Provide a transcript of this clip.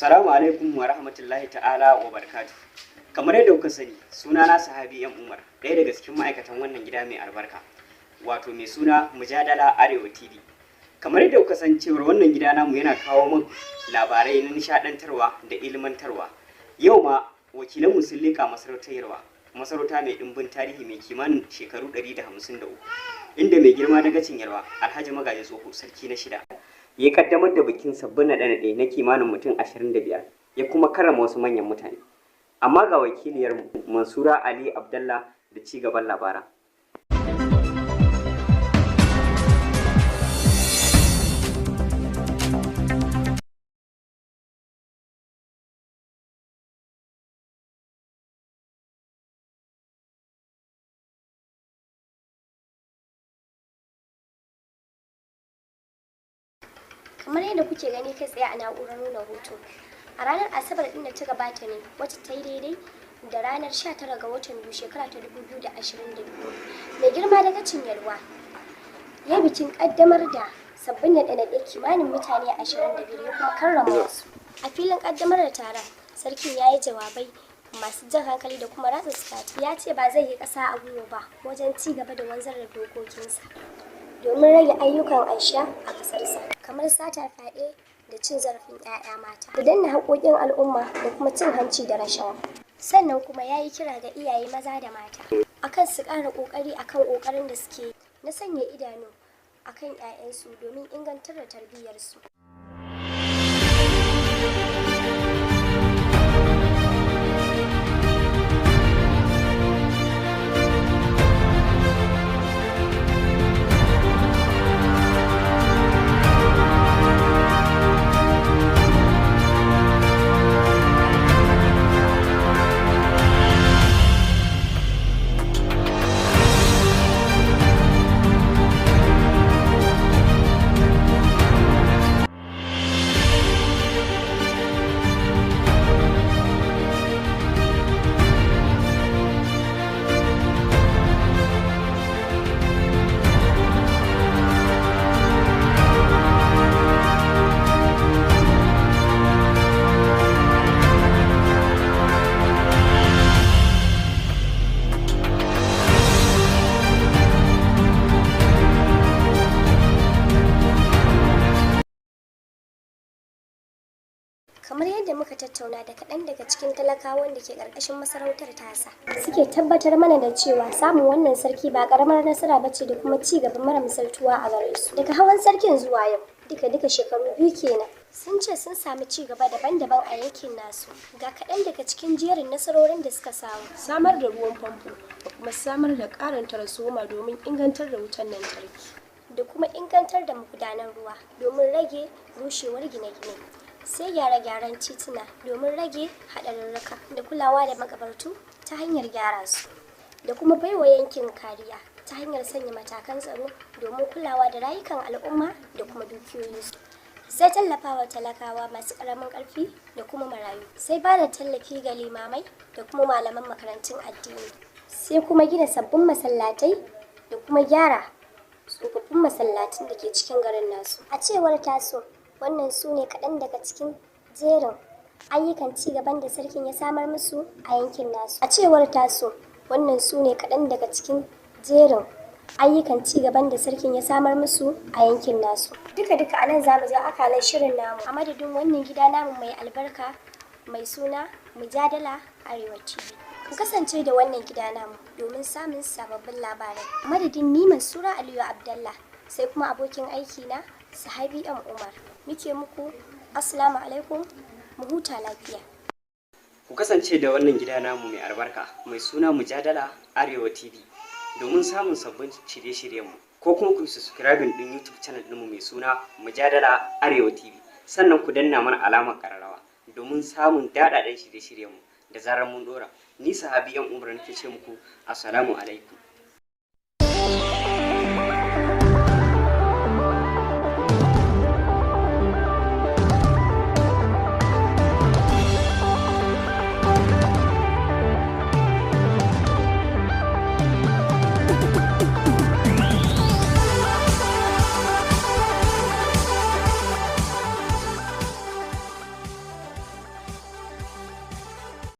Assalamu alaikum wa rahmatullahi ta'ala wa barakatuh. Kamar yadda kuka sani, sunana Sahabi M Umar, ɗaya daga cikin ma'aikatan wannan gida mai albarka, wato mai suna Mujadala Arewa TV. Kamar yadda kuka san cewar wannan gida namu yana kawo min labarai na nishadantarwa da ilmantarwa. Yau ma wakilanmu sun leƙa masarautar Yarwa, masarauta mai ɗimbin tarihi mai kimanin shekaru 153, inda mai girma dagacin Yarwa, Alhaji Magaji Tsoho, sarki na 6, ya kaddamar da bikin sabbin naɗe-naɗe na kimanin mutum 25, ya kuma karrama wasu manyan mutane. Amma ga wakiliyar Mansura Ali Abdallah da ci gaban labaran. Kamar yadda kuke gani kai tsaye a na'urar nuna hoto, a ranar asabar din da ta gabata ne wacce ta yi daidai da ranar 19 ga watan biyu shekara ta 2022, mai girma dagacin Yarwa ya bikin kaddamar da sabbin naɗe-naɗe kimanin mutane 25 ya kuma karrama wasu. A filin kaddamar da taron, sarkin ya yi jawabai masu jan hankali da kuma ratsa sukati. Ya ce ba zai yi ƙasa a gwiwa ba wajen ci gaba da wanzar da dokokinsa domin rage ayyukan aisha a ƙasarsa, kamar sata, fyaɗe da cin zarafin 'ya'ya mata, da danna haƙoƙin al'umma da kuma cin hanci da rashawa. Sannan kuma ya yi kira ga iyaye maza da mata akan su ƙara ƙoƙari akan ƙoƙarin da suke na sanya idanu akan 'ya'yansu domin ingantar da tarbiyyarsu. Kamar yadda muka tattauna da kaɗan daga cikin talakawan da ke ƙarƙashin masarautar tasa, suke tabbatar mana da cewa samun wannan sarki ba ƙaramar nasara bace da kuma ci gaba mara misaltuwa a gare su. Daga hawan sarkin zuwa yau, duka shekaru 2 kenan. Sun ce sun sami ci gaba daban-daban a yankin nasu. Ga kaɗan daga cikin jerin nasarorin da suka samu: samar da ruwan famfo da kuma samar da ƙarin tarsoma domin ingantar da wutar lantarki, da kuma ingantar da magudanan ruwa domin rage rushewar gine-gine, sai gyare-gyaren tituna domin rage haɗarurruka, da kulawa da makabartu ta hanyar gyara su, da kuma baiwa yankin kariya ta hanyar sanya matakan tsaro domin kulawa da rayukan al'umma da kuma dukiyoyinsu, sai tallafawa talakawa masu ƙaramin ƙarfi da kuma marayu, sai ba da tallafi ga limamai da kuma malaman makarantun addini, sai kuma gina sabbin masallatai da kuma gyara tsofaffin masallatun da ke cikin garin nasu. A cewar taso, wannan su ne kaɗan daga cikin jerin ayyukan ci gaban da sarkin ya samar musu a yankin nasu. A cewar taso, wannan su ne kaɗan daga cikin jerin ayyukan ci gaban da sarkin ya samar musu a yankin nasu. Duka anan za mu ja akalar shirin namu a madadin wannan gida namu mai albarka mai suna Mujadala Arewa TV. Ku kasance da wannan gida namu domin samun sababbin labarai. A madadin ni Mansura Aliyu Abdallah, sai kuma abokin aiki na Sahabi M Umar, muke muku assalamu alaikum, mu huta lafiya. Ku kasance da wannan gida namu mai albarka mai suna Mujadala Arewa TV domin samun sabbin shirye-shiryenmu, ko kuma ku subscribing din YouTube channel ɗinmu mai suna Mujadala Arewa TV, sannan ku danna mana alamar ƙararrawa domin samun daɗaɗɗen shirye-shiryenmu da zarar mun ɗora. Ni Sahabi M Umar nake ce muku assalamu alaikum.